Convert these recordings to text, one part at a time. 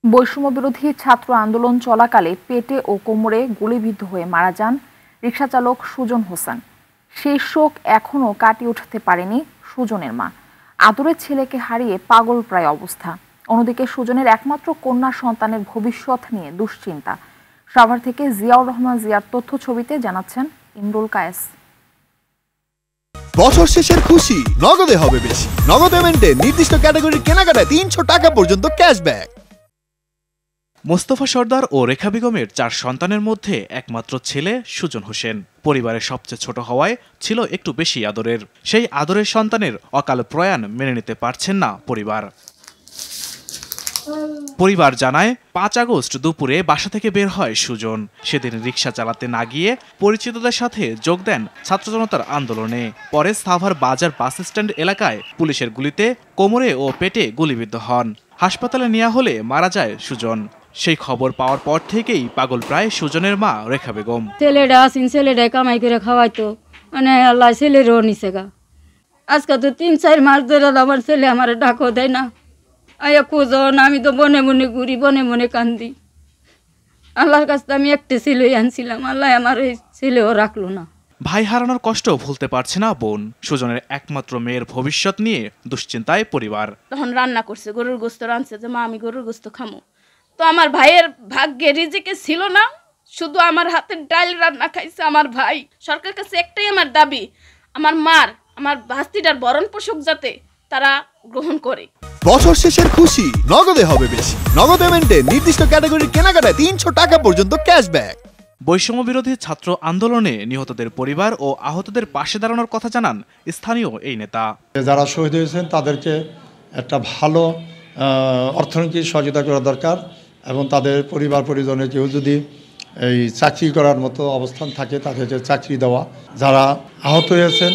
বৈষম্যবিরোধী ছাত্র আন্দোলন চলাকালে পেটে ও কোমরে গুলিবিদ্ধ হয়ে মারা যান রিকশাচালক সুজন হোসেন। সেই শোক এখনও কাটিয়ে উঠতে পারেনি সুজনের মা। আদরের ছেলেকে হারিয়ে পাগলপ্রায় অবস্থা। অন্যদিকে সুজনের একমাত্র কন্যা সন্তানের ভবিষ্যৎ নিয়ে দুশ্চিন্তা। সাভার থেকে জিয়াউর রহমান জিয়ার তথ্য ছবিতে জানাচ্ছেন ইমরুল কায়েস। বছর শেষের খুশি নগদে হবে বেশি। নগদ পেমেন্টে নির্দিষ্ট ক্যাটাগরির কেনাকাটায় ৩০০ টাকা পর্যন্ত ক্যাশব্যাক। মোস্তফা সর্দার ও রেখা বেগমের 4 সন্তানের মধ্যে একমাত্র ছেলে সুজন হোসেন। পরিবারের সবচেয়ে ছোট হওয়ায় ছিল একটু বেশি আদরের। সেই আদরের সন্তানের অকাল প্রয়াণ মেনে নিতে পারছেন না পরিবার জানায় 5 আগস্ট দুপুরে বাসা থেকে বের হয় সুজন। সেদিন রিকশা চালাতে না গিয়ে পরিচিতদের সাথে যোগ দেন ছাত্র জনতার আন্দোলনে। পরে সাভার বাজার বাস স্ট্যান্ড এলাকায় পুলিশের গুলিতে কোমরে ও পেটে গুলিবিদ্ধ হন। হাসপাতালে নেওয়া হলে মারা যায় সুজন। সেই খবর পাওয়ার পর থেকেই পাগল প্রায় সুজনের মা রেখা বেগম। ছেলেটা কামাই করে খাওয়াইতো, মানে আল্লাহ ছেলেরও নিছে গা। আজকে তো 3-4 মাস ধরে আমার ছেলে আমার ডাকও দেয় না। আয়া খুঁজন, আমি তো বনে বনে ঘুরি, বনে বনে কান্দি। আল্লাহর কাছে আমি একটা ছেলেই আনছিলাম, আল্লাহ আমার এই ছেলেও রাখলো না। ভাই হারানোর কষ্ট ভুলতে পারছে না বোন। সুজনের একমাত্র মেয়ের ভবিষ্যৎ নিয়ে দুশ্চিন্তায় পরিবার। তখন রান্না করছে, গরুর গোস্ত রাঁধছে, যে মা আমি গরুর গোস্ত খামো। তো আমার ভাইয়ের ভাগ্যে রিজিকে ছিল না, শুধু আমার হাতের ডাল রান্না খাইছে আমার ভাই। সরকারের কাছে একটাই আমার দাবি, আমার ভাস্তিটার ভরণ পোষক যাতে তারা গ্রহণ করে। বছর শেষের খুশি নগদে হবে বেশি। নগদ পেমেন্টে নির্দিষ্ট ক্যাটাগরির কেনাকাটায় ৩০০ টাকা পর্যন্ত ক্যাশব্যাক। বৈষম্যবিরোধী ছাত্র আন্দোলনে নিহতদের পরিবার ও আহতদের পাশে দাঁড়ানোর কথা জানান স্থানীয় এই নেতা। যারা শহীদ হয়েছেন তাদেরকে একটা ভালো অর্থনৈতিক সহযোগিতা করা দরকার, এবং তাদের পরিবার পরিজনের কেউ যদি এই চাকরি করার মতো অবস্থান থাকে তাদেরকে চাকরি দেওয়া। যারা আহত হয়েছেন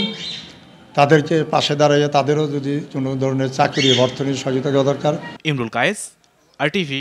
তাদেরকে পাশে দাঁড়িয়ে তাদেরও যদি কোনো ধরনের চাকরি অর্থনৈতিক সহযোগিতা করা দরকার। ইমরুল কায়েস, RTV।